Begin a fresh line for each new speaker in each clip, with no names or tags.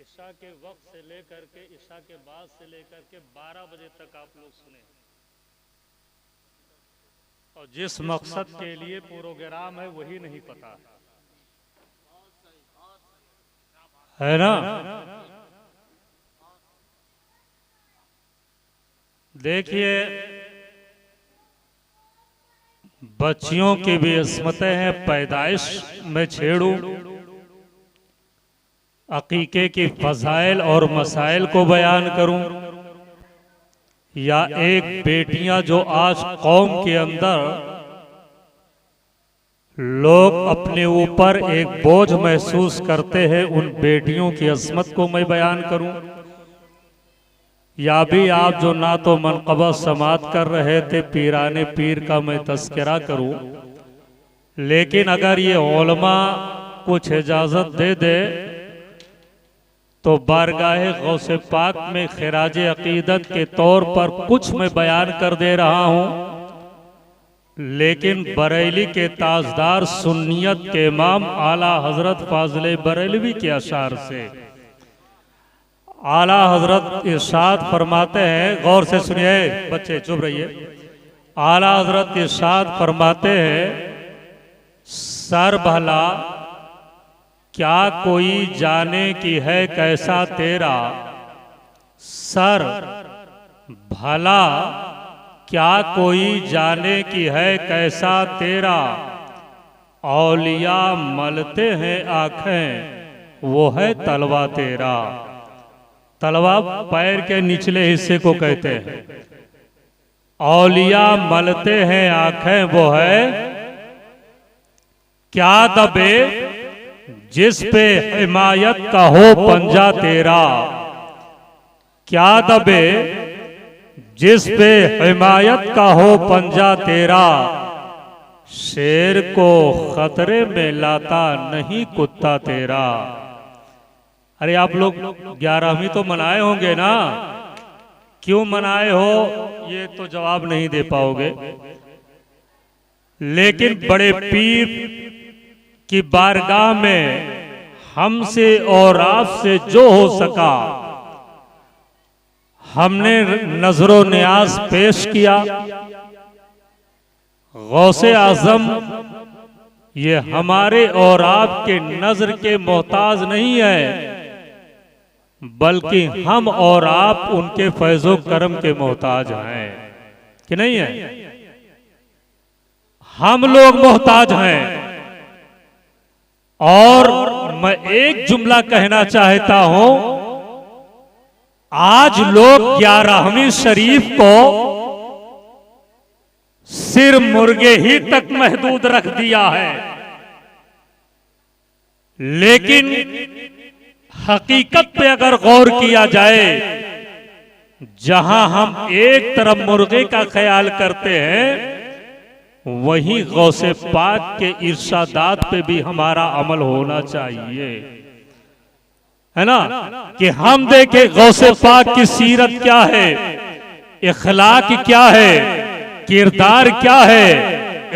ईशा के वक्त से लेकर के ईशा के बाद से लेकर के 12 बजे तक आप लोग सुने, और जिस मकसद के लिए प्रोग्राम है वही नहीं पता है ना। देखिए, बच्चियों की भी इस्मतें हैं, पैदाइश में छेड़ू, अकीके की फजाइल और मसाइल को बयान करूं, या एक बेटियां जो आज कौम के अंदर लोग अपने ऊपर एक बोझ महसूस करते हैं, उन बेटियों की अजमत को मैं बयान करूं, या भी आप जो ना तो मनक़बा समात कर रहे थे पीराने पीर का मैं तस्करा करूं। लेकिन अगर ये उलमा कुछ इजाज़त दे दे तो बारगाहे गौसे पाक में खिराज अकीदत के तौर पर कुछ मैं बयान कर दे रहा हूं। लेकिन बरेली के ताजदार सुन्नियत के इमाम आला हजरत फाजिल बरेलवी के अशार से आला हजरत इरशाद फरमाते हैं, गौर से सुनिए बच्चे, चुप रहिए। आला हजरत इरशाद फरमाते हैं, सर भला क्या कोई जाने की है कैसा तेरा, सर भला क्या कोई जाने की है कैसा तेरा, औलिया मलते हैं आंखें वो है तलवा तेरा। तलवा पैर के निचले हिस्से को कहते हैं, औलिया मलते हैं आंखें वो है क्या दबे जिस पे हिमायत का हो पंजा तेरा, क्या दबे जिस पे हिमायत का हो पंजा तेरा, शेर को खतरे में लाता नहीं कुत्ता तेरा। अरे आप लोग 11वीं तो मनाए होंगे ना, क्यों मनाए हो ये तो जवाब नहीं दे पाओगे। लेकिन बड़े पीर की बारगाह में हमसे और आपसे जो हो सका हमने नजरो नियाज पेश किया। गौसे आजम ये हमारे और आपके नजर के मोहताज नहीं है, बल्कि हम और आप उनके फैजो करम के मोहताज हैं कि नहीं है। हम लोग मोहताज हैं। और मैं एक जुमला कहना चाहता हूं, आज लोग 11वीं शरीफ को सिर मुर्गे ही तक महदूद रख दिया है। लेकिन हकीकत पे अगर गौर किया जाए, जहां हम एक तरफ मुर्गे का ख्याल करते हैं, वहीं गौसे पाक के इरशादात पे भी हमारा अमल होना चाहिए, है ना। कि हम देखें गौसे पाक की सीरत क्या है, इखलाक क्या है, किरदार क्या है,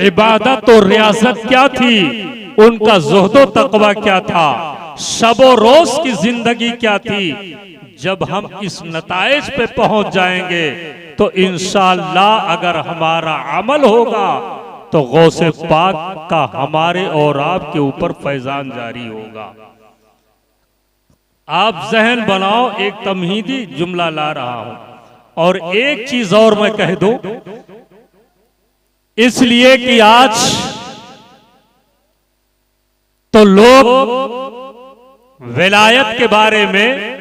इबादत और रियासत क्या थी, उनका ज़ुहदो तक़वा क्या था, शबो रोज की जिंदगी क्या थी। जब हम इस नताइज पे पहुंच जाएंगे तो इंशाअल्लाह अगर हमारा अमल होगा तो गौसे पाक का हमारे और आपके ऊपर फैजान जारी होगा। आप जहन बनाओ, एक तमहीदी जुमला ला रहा हूं। और एक चीज और मैं कह दूं, इसलिए कि आज तो लोग विलायत के बारे में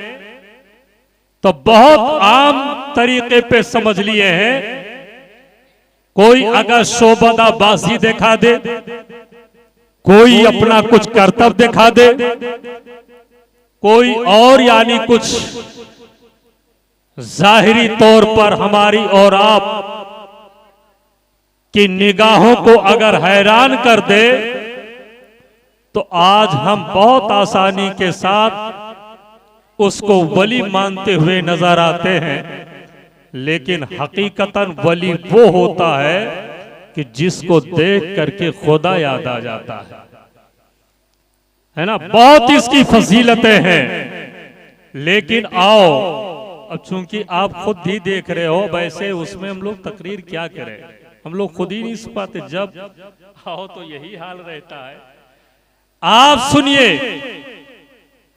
तो बहुत आम तरीके पे समझ लिए हैं। कोई अगर शोबदाबाजी दिखा दे, कोई अपना कुछ करतब दिखा दे, कोई और यानी कुछ जाहिरी तौर पर हमारी और आप की निगाहों को अगर हैरान कर दे, तो आज हम बहुत आसानी के साथ उसको वली मानते हुए नजर आते हैं। लेकिन हकीकतन वली वो होता है कि जिसको देख करके खुदा याद आ जाता है ना। बहुत इसकी फजीलतें हैं। लेकिन आओ, अब चूंकि आप खुद ही देख रहे हो, वैसे उसमें हम लोग तकरीर क्या करें, हम लोग खुद ही नहीं सुन पाते, जब आओ तो यही हाल रहता है। आप सुनिए,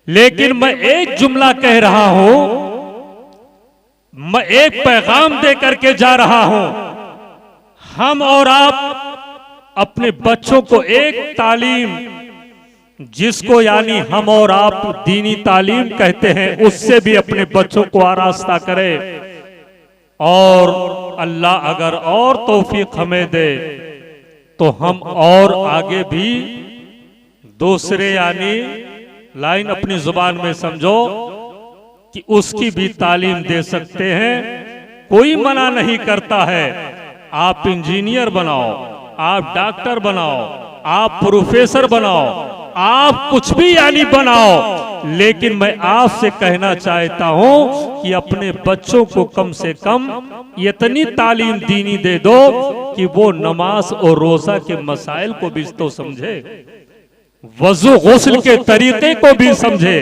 लेकिन मैं एक जुमला कह रहा हूं, मैं एक पैगाम दे करके जा रहा हूं। हम और आप अपने बच्चों को एक तालीम, जिसको यानी हम और आप दीनी तालीम कहते हैं, उससे भी अपने बच्चों को आरास्ता करें। और अल्लाह अगर और तौफीक हमें दे तो हम और आगे भी दूसरे यानी लाइन अपनी जुबान में समझो कि उसकी भी तालीम दे सकते हैं। कोई मना नहीं करता है, आप इंजीनियर बनाओ, आप डॉक्टर बनाओ, आप प्रोफेसर बनाओ, आप कुछ भी यानी बनाओ, लेकिन मैं आपसे कहना चाहता हूं कि अपने बच्चों को कम से कम इतनी तालीम दीनी दे दो कि वो नमाज और रोजा के मसाइल को भी तो समझे, वजू गुस्ल के तरीके को भी समझे,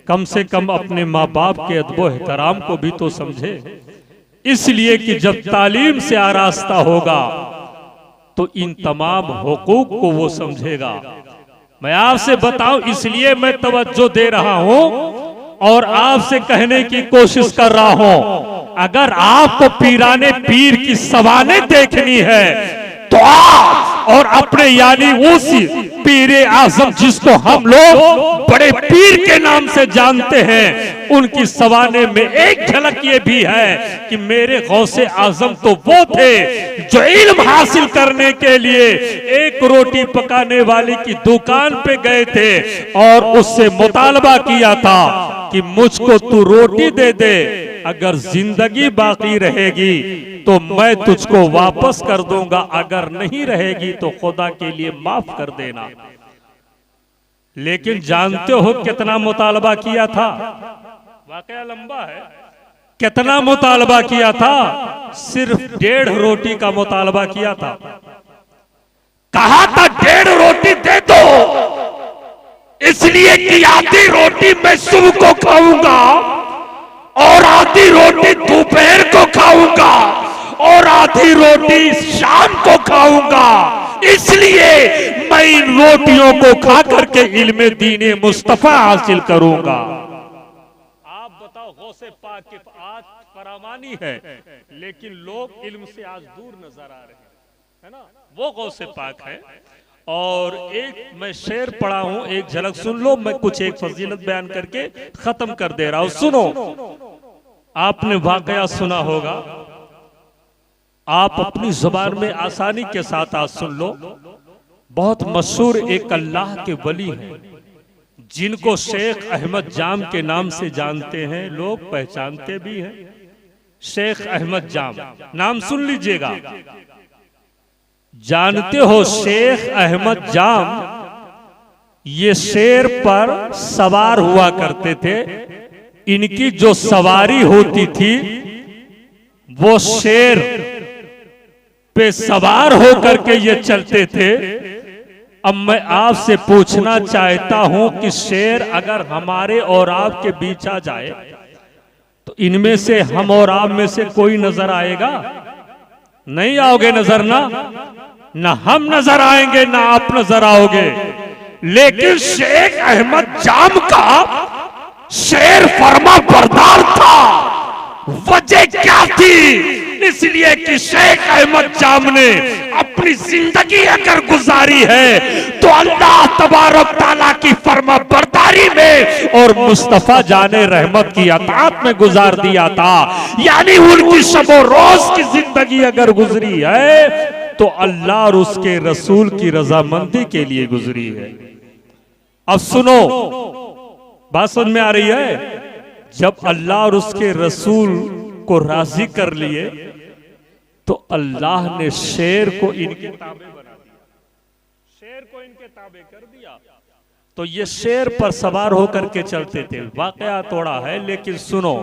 कम से कम अपने माँ बाप के अदब एहतराम को भी तो समझे। इसलिए कि जब तालीम से आरास्ता होगा तो इन तमाम हुकूक को वो समझेगा। मैं आपसे बताऊं, इसलिए मैं तवज्जो दे रहा हूं और आपसे कहने की कोशिश कर रहा हूं, अगर आपको पीराने पीर की सवाने देखनी है तो आप और अपने यानी उस पीरे आजम जिसको हम लोग बड़े पीर के नाम से जानते हैं, उनकी सवाने में एक झलक ये भी है कि मेरे गौसे आजम तो वो थे जो इल्म हासिल करने के लिए एक रोटी पकाने वाले की दुकान पे गए थे और उससे मुतालबा किया था कि मुझको तू रोटी दे दे, अगर जिंदगी बाकी रहेगी तो मैं तुझको वापस कर दूंगा, अगर नहीं रहेगी तो खुदा के लिए माफ कर देना। लेकिन जानते हो कितना मुतालबा किया था? वाकया लंबा है। कितना मुतालबा किया था? सिर्फ 1.5 रोटी का मुतालबा किया था। कहा था 1.5 रोटी दे दो, इसलिए कि आधी रोटी मैं सुबह को खाऊंगा और आधी रोटी दोपहर को खाऊंगा और आधी रोटी शाम को खाऊंगा, इसलिए मैं इन रोटियों को खा करके इल्म दीने मुस्तफा हासिल करूंगा। आप बताओ, गौसे पाक के आज फरामानी है, लेकिन लोग इल्म से आज दूर नजर आ रहे हैं, है ना? वो गौसे पाक है। और एक मैं शेर पढ़ा हूं, एक झलक सुन लो, मैं कुछ एक फजीलत बयान करके खत्म कर दे रहा हूं। सुनो, आपने वाकया सुना होगा, आप अपनी जुबान में आसानी के साथ आज सुन लो। बहुत मशहूर एक अल्लाह के वली हैं जिनको शेख अहमद जाम के नाम से जानते हैं, लोग पहचानते भी हैं। शेख अहमद जाम नाम सुन लीजिएगा। जानते हो शेख अहमद जाम ये शेर पर सवार हुआ करते थे। इनकी जो सवारी होती थी वो शेर पे सवार होकर के ये चलते थे। अब मैं आपसे पूछना चाहता हूं कि शेर अगर हमारे और आपके बीच आ जाए तो इनमें से हम और आप में से कोई नजर आएगा? नहीं आओगे नजर, ना हम नजर आएंगे ना आप नजर आओगे। लेकिन शेख अहमद जाम का शेर फरमा बरदार था। वजह क्या थी? इसलिए कि शेख अहमद जाम ने अपनी जिंदगी अगर गुजारी है तो अल्लाह तबारक ताला की फरमा बरदारी में और मुस्तफा जाने रहमत की अताअत में गुजार दिया था। यानी उनकी शबो रोज की जिंदगी अगर गुजरी है तो अल्लाह और उसके रसूल की रजामंदी के लिए गुजरी है। अब सुनो, बात समझ में आ रही है? जब अल्लाह और उसके रसूल को राजी कर लिए तो अल्लाह ने शेर को इनके ताबे बना दिया, शेर को इनके ताबे कर दिया। तो ये शेर पर सवार होकर के चलते थे। वाकया थोड़ा है लेकिन सुनो,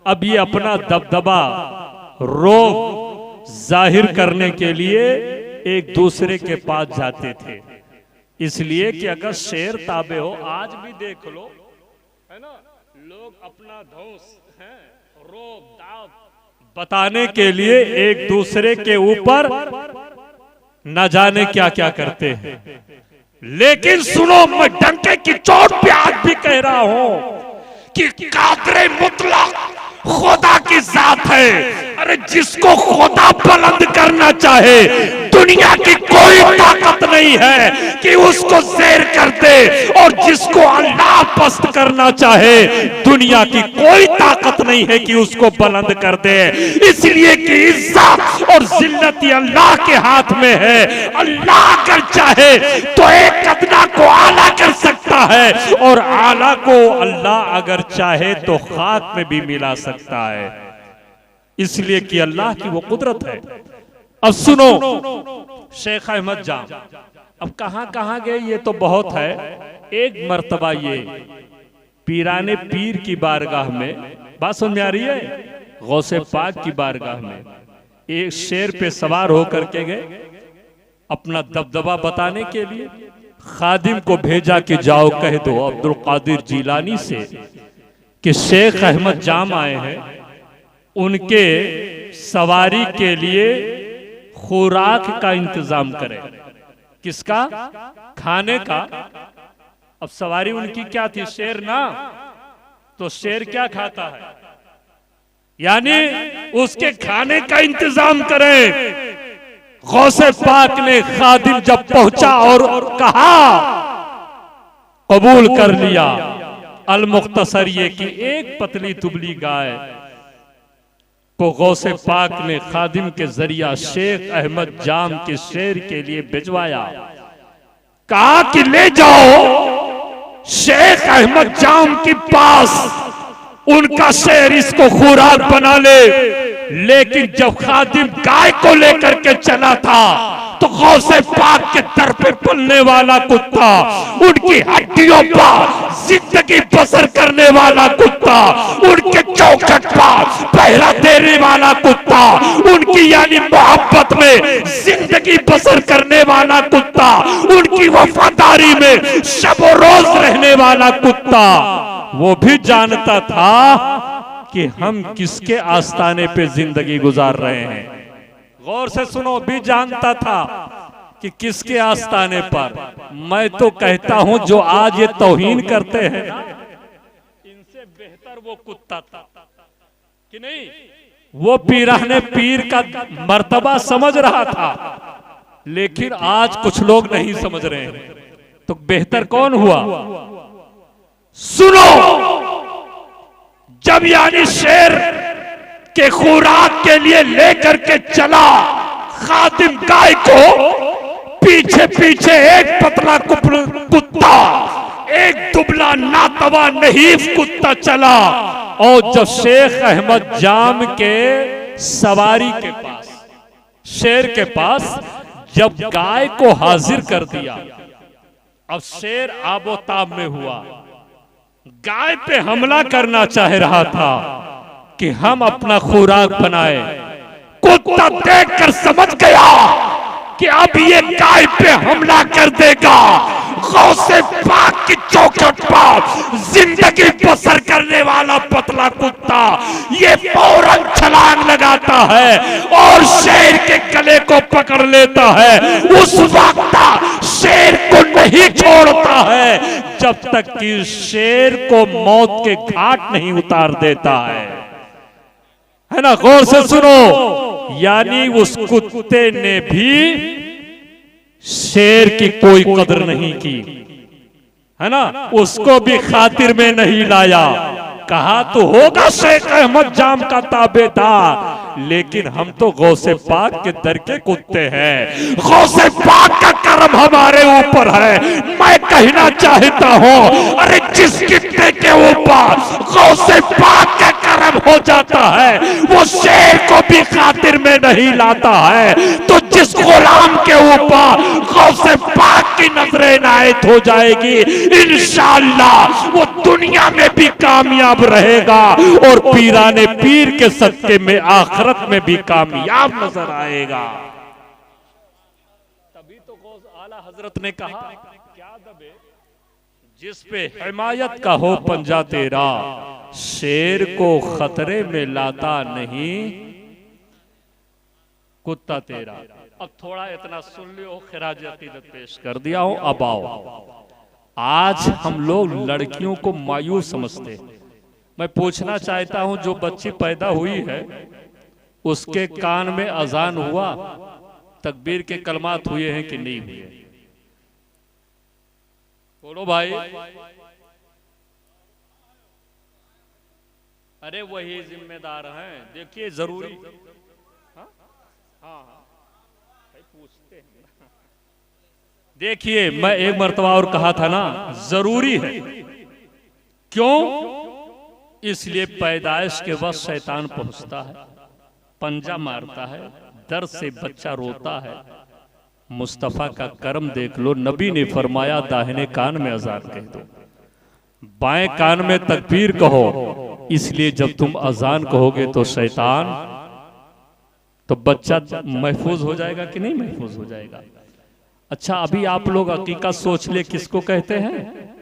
अब ये अपना दबदबा रोब जाहिर करने के लिए एक दूसरे के पास जाते थे। इसलिए कि अगर शेर ताबे हो, आज भी देख लो, है ना, लोग अपना धौंस है रोब दाब बताने के लिए एक दूसरे के ऊपर न जाने क्या क्या करते हैं। लेकिन सुनो, मैं डंके की चोट पे आज भी कह रहा हूं कि कादरे मुतलक खुदा की जात है। अरे जिसको खुदा बुलंद करना चाहे दुनिया की कोई ताकत नहीं है कि उसको ज़ेर कर दे, और जिसको अल्लाह पस्त करना चाहे दुनिया की कोई ताकत नहीं है कि उसको बुलंद कर दे। इसलिए कि इज्जत और जिल्लत अल्लाह के हाथ में है। अल्लाह अगर चाहे तो एक अदना को आला कर सकता है, और आला को अल्लाह अगर चाहे तो खाक में भी मिला सकता है। इसलिए कि अल्लाह की वो कुदरत है। अब सुनो, शेख अहमद जाम अब कहां कहां गए ये तो बहुत है। एक मर्तबा ये पीराने पीर की बारगाह में, बात समझ में आ रही है, गौसे पाक की बारगाह में एक शेर पे सवार होकर के गए अपना दबदबा बताने के लिए। खादिम को भेजा कि जाओ कह दो अब्दुल कादिर जीलानी से कि शेख अहमद जाम आए हैं, उनके सवारी के लिए खुराक का इंतजाम करें। किसका? खाने का। अब सवारी उनकी क्या थी? शेर ना, तो शेर क्या खाता है? यानी उसके खाने का इंतजाम करें। गौसे पाक ने खादिम जब पहुंचा और कहा, कबूल कर लिया। अल मुख्तसर ये कि एक पतली दुबली गाय को गौसे पाक ने खादिम के जरिया शेख अहमद जाम के शेर के लिए भिजवाया। कहा कि ले जाओ शेख अहमद जाम के पास, उनका शेर इसको खुराक बना ले। लेकिन जब खादिम गाय को लेकर के चला था तो गौसे पाक के दर पे पलने वाला कुत्ता, उनकी हड्डियों पर जिंदगी बसर करने वाला कुत्ता, उनके चौखट पर पहरा देने वाला कुत्ता, उनकी यानी मोहब्बत में जिंदगी बसर करने वाला कुत्ता, उनकी वफादारी में शब रोज रहने वाला कुत्ता, वो भी जानता था कि हम किसके आस्ताने पे जिंदगी गुजार रहे हैं। गौर से सुनो, भी जानता था कि किसके आस्ताने पर। मैं तो कहता हूं जो आज ये तौहीन करते हैं ना, इनसे बेहतर वो कुत्ता था कि नहीं? वो पीराने पीर का मर्तबा समझ रहा था, लेकिन आज कुछ लोग नहीं समझ रहे हैं। तो बेहतर कौन हुआ? सुनो, जब यानी शेर के खुराक के लिए लेकर के चला खादिम गाय को, पीछे पीछे एक पतला कुत्ता, एक दुबला नातवा नहीफ कुत्ता चला। और जब शेख अहमद जाम के सवारी के पास, शेर के पास जब गाय को हाजिर कर दिया, अब शेर आबोताब में हुआ, गाय पे हमला करना चाह रहा था कि हम अपना खुराक बनाए। कुत्ता देखकर समझ गया कि अब ये गाय पे हमला कर देगा। गौसे पाक की चौखट पर जिंदगी बसर करने वाला पतला कुत्ता ये फौरन छलांग लगाता है और शेर के गले को पकड़ लेता है। उस वक्त शेर को नहीं छोड़ता है जब तक कि शेर को मौत के घाट नहीं उतार देता है ना? गौर से सुनो, यानी उस कुत्ते ने भी शेर की कोई कदर नहीं की, है ना? उसको भी खातिर में नहीं लाया। कहा तो होगा शेख अहमद जाम का ताबेदार, लेकिन हम तो गौसे पाक के दर के कुत्ते हैं। गौसे पाक का करम हमारे ऊपर है। मैं कहना चाहता हूँ, अरे जिस कुत्ते के ऊपर गौसे पाक का करम हो जाता है वो शेर को भी खातिर में नहीं लाता है, तो जिस गुलाम के ऊपर गौसे पाक की नजरें इनायत हो जाएगी, इंशाअल्लाह वो दुनिया में भी कामयाब रहेगा और पीराने पीर के सदके में आखिरत में भी कामयाब नजर आएगा। तभी तो गौस आला हजरत ने कहा, क्या दबे जिस पे हिमायत का हो पंजा तेरा, शेर को खतरे में लाता नहीं कुत्ता तेरा। अब थोड़ा इतना सुन लियो, खिराज अकीदत पेश कर दिया हूं। अब आओ, आज हम लोग लड़कियों को मायूस समझते हैं। मैं पूछना चाहता हूं, जो बच्ची पैदा हुई है उसके कान में अजान हुआ, तकबीर के कलमात हुए हैं कि नहीं हुए? बोलो भाई। अरे वही जिम्मेदार हैं, देखिए जरूरी। हाँ हाँ पूछते हैं। देखिए मैं एक मर्तबा और कहा था ना, जरूरी है। क्यों? इसलिए पैदाइश के वक्त शैतान पहुंचता है, पंजा मारता है, दर्द से बच्चा रोता है। मुस्तफा का कर्म देख लो, नबी ने फरमाया दाहिने कान में अजान कह दो, बाएं कान में तकबीर कहो। इसलिए जब तुम अजान कहोगे तो शैतान, तो बच्चा महफूज हो जाएगा कि नहीं महफूज हो जाएगा? अच्छा, अभी आप लोग अकीका सोच ले किसको कहते हैं?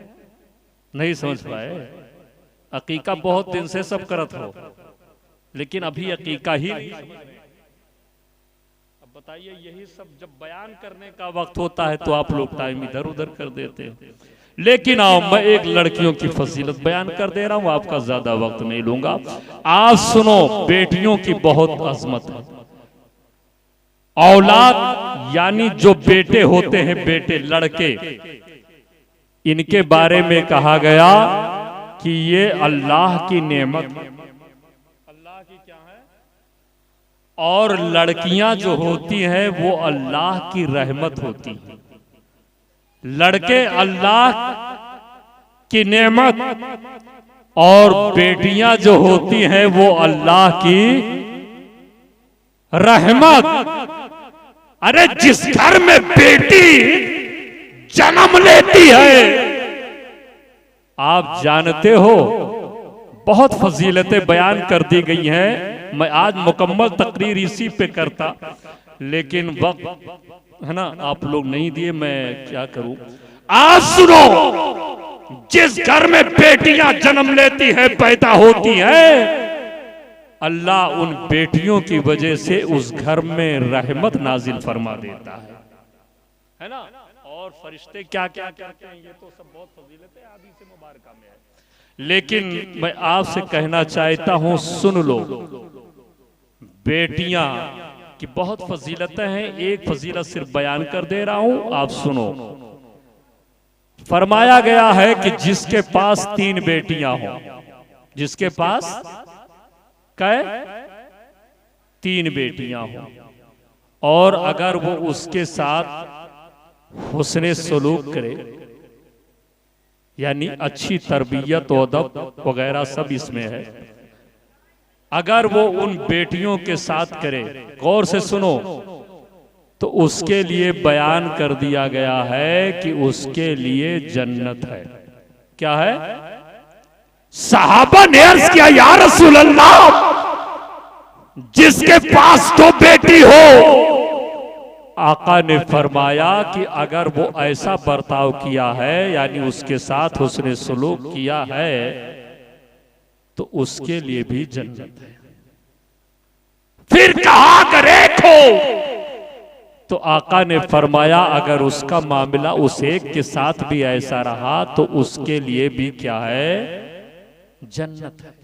नहीं समझ पाए? अकीका बहुत दिन से सब करत हो, लेकिन अभी अकीका ही। अब बताइए, यही सब जब बयान करने का वक्त होता है तो आप लोग टाइम इधर उधर कर देते हैं। लेकिन आओ, मैं एक लड़कियों की फजीलत बयान कर दे रहा हूं, आपका ज्यादा वक्त नहीं लूंगा। आज सुनो, बेटियों की बहुत अजमत है। औलाद यानी जो बेटे होते हैं, बेटे लड़के, इनके बारे में कहा गया कि ये अल्लाह की नेमत, अल्लाह की क्या है, और लड़कियां जो होती हैं वो अल्लाह की रहमत होती है। लड़के अल्लाह की नेमत और बेटियां जो होती हैं वो अल्लाह की रहमत। अरे जिस घर में बेटी जन्म लेती है, आप जानते हो बहुत फजीलतें बयान कर दी गई हैं। मैं आज मुकम्मल तकरीर इसी पे करता, लेकिन वक्त है ना आप लोग नहीं दिए, मैं क्या करूं। आज सुनो, जिस घर में बेटियां जन्म लेती है, पैदा होती हैं, अल्लाह उन बेटियों की वजह से उस घर में रहमत नाजिल फरमा देता है ना। और फरिश्ते क्या क्या करते हैं, ये तो सब बहुत फजीलत है, आदि से मुबारका में है। लेकिन मैं आपसे कहना चाहता हूं, सुन लो, बेटियां की बहुत फजीलतें हैं। एक फजीलत सिर्फ बयान कर दे रहा हूं, आप सुनो। फरमाया गया है कि जिसके पास 3 बेटियां हों, जिसके पास कै 3 बेटियां हों, और अगर वो उसके साथ हुस्ने सलूक करे, यानी अच्छी तरबियत और अदब वगैरह सब इसमें है, अगर वो उन बेटियों के साथ करे, गौर से सुनो, तो उसके लिए बयान कर दिया गया है कि उसके लिए जन्नत है। क्या है? सहाबा ने अर्ज किया, या रसूल अल्लाह, जिसके पास 2 बेटी हो, आका ने फरमाया कि अगर वो ऐसा बर्ताव किया है, यानी उसके साथ उसने सलूक किया है, तो उसके लिए भी जन्नत है। फिर कहा अगर एक हो, तो आका ने फरमाया अगर उसका मामला उस एक के साथ भी ऐसा रहा तो उसके लिए भी क्या है? जन्नत है।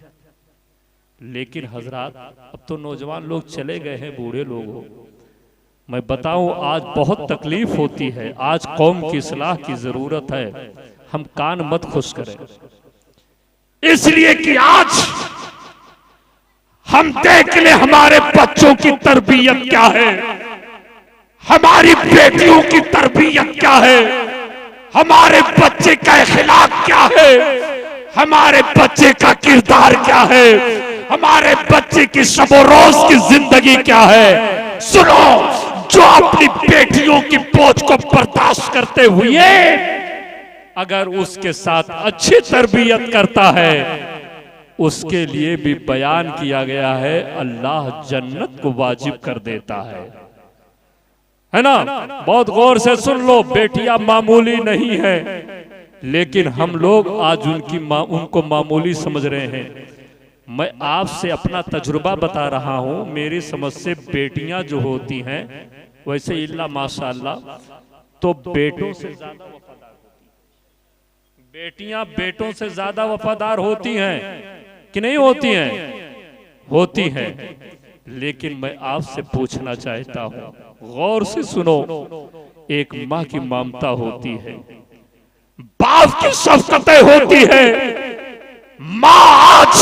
लेकिन हजरात, अब तो नौजवान लोग चले गए हैं, बूढ़े लोग हो, मैं बताऊं आज बहुत तकलीफ होती है। आज कौम की इस्लाह की जरूरत है, हम कान मत खुश करें, इसलिए कि आज हम देख ले हमारे बच्चों की तरबियत क्या है, हमारी बेटियों की तरबियत क्या है, हमारे बच्चे का अखलाक क्या है, हमारे बच्चे का किरदार क्या है, हमारे बच्चे की शबो रोज की जिंदगी क्या है। सुनो, जो अपनी बेटियों की बोझ को बर्दाश्त करते हुए अगर उसके साथ अच्छी तरबियत करता है, उसके लिए भी बयान किया गया है अल्लाह जन्नत को वाजिब कर देता है ना। बहुत गौर से सुन लो, बेटियां मामूली नहीं है, लेकिन हम लोग आज उनको मामूली समझ रहे हैं। मैं आपसे अपना तजुर्बा बता रहा हूं। मेरी समझ से बेटियां जो होती हैं, वैसे इल्ला माशाअल्लाह, तो बेटों से ज्यादा वफादार होती हैं। बेटियां बेटों से ज्यादा वफादार होती हैं कि नहीं होती हैं? होती हैं। लेकिन मैं आपसे पूछना चाहता हूं, गौर से सुनो। एक माँ की ममता होती है, बाप की शफकतें होती है। माँ आज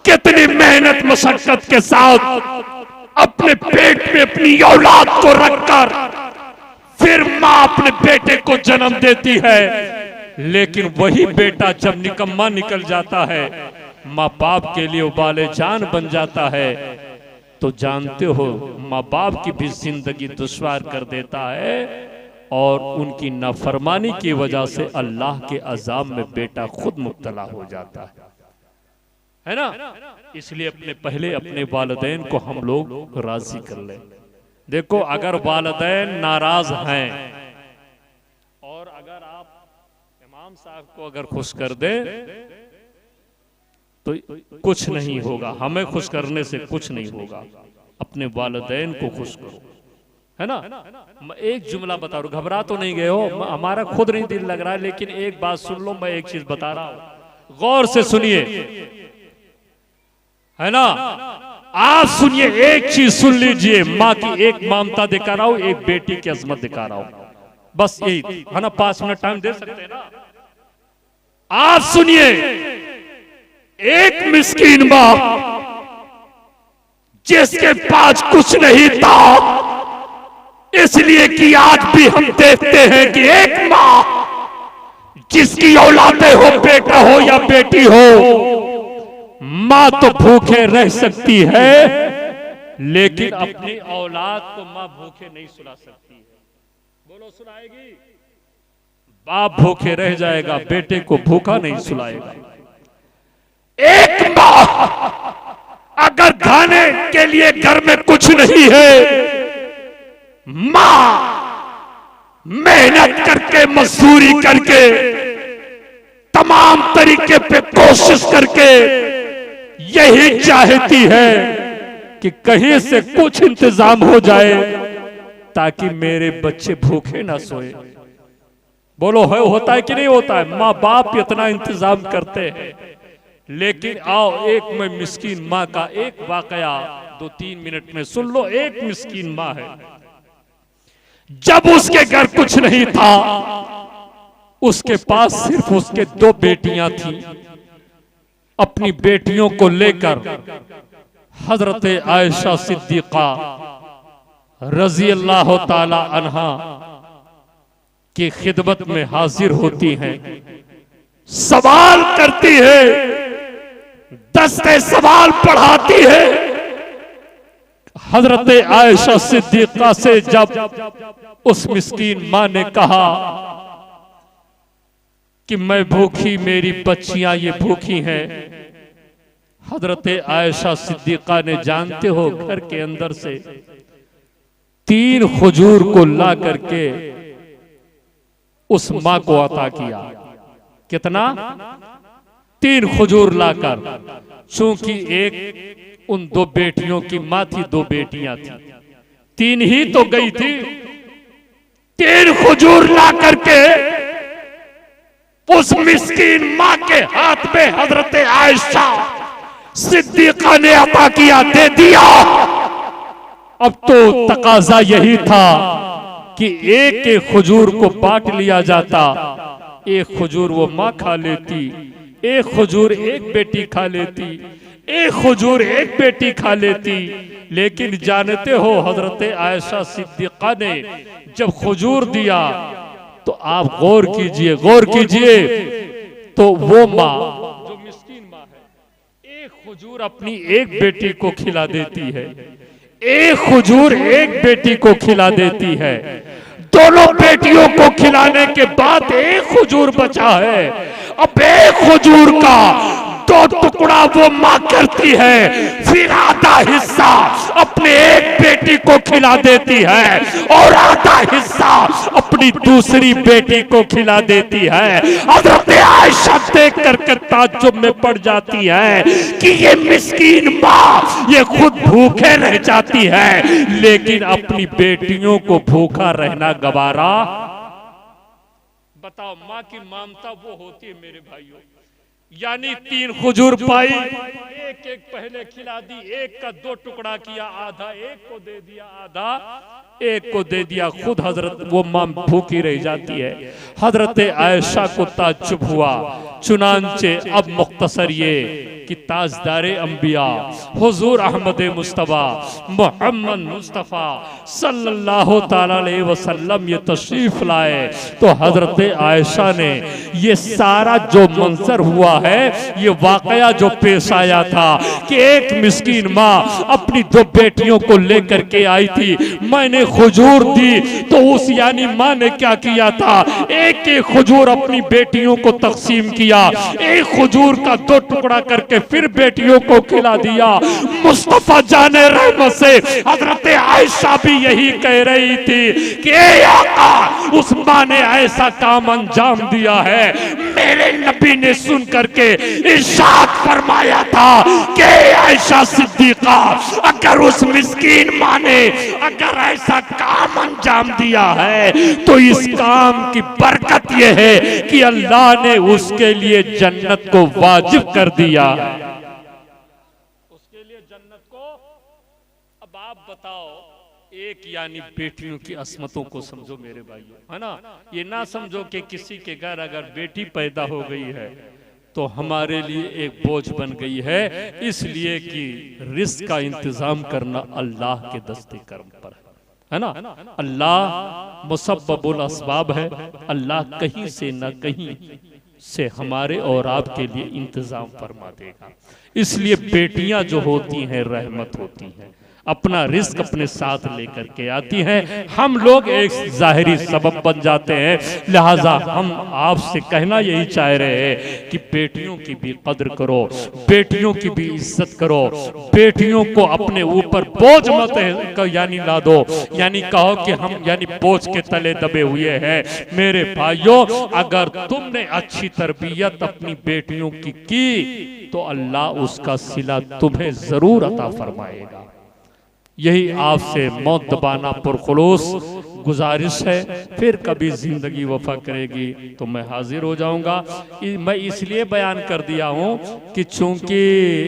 कितनी मेहनत मशक्कत के साथ अपने पेट में अपनी औलाद को रखकर फिर माँ अपने बेटे को जन्म देती है। लेकिन वही बेटा जब निकम्मा निकल जाता है, माँ बाप के लिए उबाले जान बन जाता है, तो जानते हो माँ बाप की भी जिंदगी दुश्वार कर देता है। और उनकी नाफरमानी की वजह से अल्लाह के अजाब में बेटा खुद मुब्तला हो जाता है ना। इसलिए पहले अपने वालिदैन को हम लोग राजी कर ले। देखो, अगर वालिदैन नाराज हैं और अगर आप इमाम साहब को अगर खुश कर दे तो कुछ नहीं होगा। हमें खुश करने से कुछ नहीं होगा। अपने वालिदैन को खुश करो, है ना। मैं एक जुमला बता रहा हूं, घबरा तो नहीं गए हो? हमारा खुद नहीं दिल लग रहा है, लेकिन एक बात सुन लो। मैं एक चीज बता रहा हूं, गौर से सुनिए, है ना। आप सुनिए, एक चीज सुन लीजिए। माँ की एक ममता दिखा रहा हूं, एक बेटी की अजमत दिखा रहा हूं, बस यही, है ना। 5 मिनट टाइम दे सकते हैं ना? आप सुनिए, एक मिस्कीन माँ जिसके पास कुछ नहीं था, इसलिए कि आज भी हम देखते हैं कि एक माँ जिसकी औलादे हो, बेटा हो या बेटी हो, माँ तो भूखे रह सकती है, लेकिन अपनी औलाद को माँ भूखे नहीं सुला सकती है। बोलो, सुलाएगी? बाप भूखे रह जाएगा, बेटे को भूखा नहीं सुलाएगा। एक माँ अगर खाने के लिए घर में कुछ नहीं है, माँ मेहनत करके, मजदूरी करके, तमाम तरीके पे कोशिश करके यही चाहती है कि कहीं से कुछ इंतजाम हो जाए ताकि मेरे बच्चे भूखे ना सोए। बोलो, है होता है कि नहीं होता है? माँ बाप इतना इंतजाम करते हैं। लेकिन आओ, एक मैं मिस्कीन माँ का एक वाकया 2-3 मिनट में सुन लो। एक मिस्कीन माँ है, जब उसके घर कुछ नहीं था, उसके पास सिर्फ उसके 2 बेटियां थी। अपनी बेटियों को लेकर हजरत आयशा सिद्दीका रजी अल्लाह ताला अन्हा की खिदमत में हाजिर होती हैं, सवाल करती है, 10 सवाल पढ़ाती है। हजरत आयशा सिद्दीका से जब उस मिस्कीन माँ ने कहा कि मैं भूखी, मेरी बच्चियां ये भूखी हैं, हजरत आयशा सिद्दीका ने, जानते हो, घर के अंदर से 3 खजूर को ला करके उस माँ को अता किया। कितना? 3 खजूर लाकर। चूंकि एक उन 2 बेटियों की माँ थी, 2 बेटियां थी, 3 ही तो गई थी। 3 खजूर ला करके उस मिस्कीन माँ के हाथ में हजरत आयशा सिद्दीका ने अता किया, दे दिया। अब तो तकाजा यही था कि एक एक खजूर को बांट लिया जाता। एक खजूर वो माँ खा लेती, एक खजूर एक बेटी खा लेती, एक खजूर एक बेटी खा लेती। लेकिन जानते हो, हजरत आयशा सिद्दीका ने जब खजूर दिया, तो आप गौर कीजिए, गौर कीजिए, तो वो माँ जो मिस्कीन माँ है, एक खजूर अपनी एक बेटी को खिला देती है, एक खजूर एक बेटी को खिला देती है। दोनों बेटियों को खिलाने के बाद एक खजूर बचा है। अब एक खजूर का दो टुकड़ा वो माँ करती है, फिर आधा हिस्सा अपने एक बेटी को खिला देती है और आधा हिस्सा अपनी दूसरी बेटी को खिला देती है। हजरत आयशा देख करके ताज्जुब में पड़ जाती है कि ये मिस्कीन माँ ये खुद भूखे रह जाती है लेकिन अपनी बेटियों को भूखा रहना गवारा। बताओ माँ की ममता वो होती है मेरे भाइयों। यानी 3 खजूर पाई, एक एक पहले खिला दी, एक का 2 टुकड़ा किया, आधा एक को दे दिया, आधा एक को दे दिया, खुद हजरत वो मां भूखी रह जाती है। हजरत आयशा को ताज्जुब हुआ। चुनांचे अब मुख्तसर ये कि ताजदारे अंबिया हुजूर अहमद मुस्तफा मोहम्मद मुस्तफा सल्लल्लाहु ताला अलैहि वसल्लम ये तशरीफ लाए तो हजरत आयशा ने ये सारा जो मंजर हुआ है, ये वाकया जो पेश आया था कि एक मिस्कीन माँ अपनी 2 बेटियों को लेकर के आई थी, मैंने खजूर दी तो उस यानी माँ ने क्या किया था, एक एक खजूर अपनी बेटियों को तकसीम किया, एक खजूर का 2 टुकड़ा करके फिर बेटियों को खिला दिया। मुस्तफा जाने रहमत से हजरत आयशा भी यही कह रही थी कि ए आका, उस माँ ने ऐसा काम अंजाम दिया है, मेरे नबी ने सुन करके इरशाद फरमाया था कि आयशा सिद्दीका, अगर उस मिस्कीन माँ ने अगर ऐसा काम अंजाम दिया है तो इस काम की बरकत यह है कि अल्लाह ने उसके लिए जन्नत को वाजिब कर दिया, उसके लिए जन्नत को। अब आप बताओ, एक यानी बेटियों की असमतों को समझो मेरे भाइयों, है ना। ये ना समझो कि किसी के घर अगर बेटी पैदा हो गई है तो हमारे लिए एक बोझ बन गई है, इसलिए कि रिस्क का इंतजाम करना अल्लाह के दस्ते कर्म पर है ना। अल्लाह मुसब्बबुल अस्बाब है, अल्लाह कहीं से न कहीं से हमारे और आपके लिए इंतजाम फरमा देगा। इसलिए बेटियां जो होती हैं रहमत होती हैं, अपना रिस्क अपने साथ लेकर के आती हैं। हम लोग एक जाहिरी सबब बन जाते हैं, लिहाजा हम आपसे कहना यही चाह रहे हैं कि बेटियों की भी कद्र करो, बेटियों की भी इज्जत करो, बेटियों को अपने ऊपर बोझ मत यानी ला दो, यानी कहो कि हम यानी बोझ के तले दबे हुए हैं। मेरे भाइयों, अगर तुमने अच्छी तरबियत अपनी बेटियों की तो अल्लाह उसका सिला तुम्हें जरूर अता फरमाएगा। यही आपसे मौत दबाना पुरखुलूस गुजारिश है। फिर कभी जिंदगी वफा करेगी तो मैं हाजिर हो जाऊंगा। मैं इसलिए बयान कर दिया हूं कि चूंकि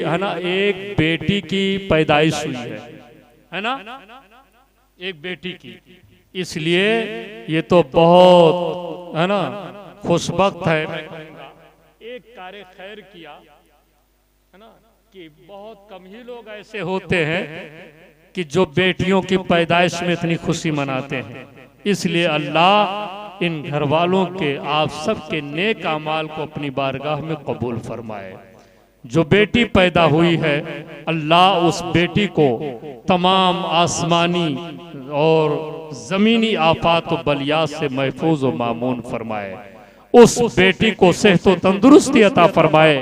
है ना एक बेटी की पैदाइश हुई है ना, एक बेटी की, इसलिए ये तो बहुत है ना खुशबख्त है। मैं कहूंगा एक कार्य खैर किया है ना, कि बहुत कम ही लोग ऐसे होते हैं कि जो बेटियों की पैदाइश में इतनी खुशी मनाते हैं। इसलिए अल्लाह इन घर वालों के आप सबके नेक अमाल को अपनी बारगाह में कबूल फरमाए। जो बेटी पैदा हुई है, अल्लाह उस बेटी को तमाम आसमानी और जमीनी आफात व बलियात से महफूज व मामून फरमाए। उस बेटी को सेहत व तंदुरुस्ती अता फरमाए।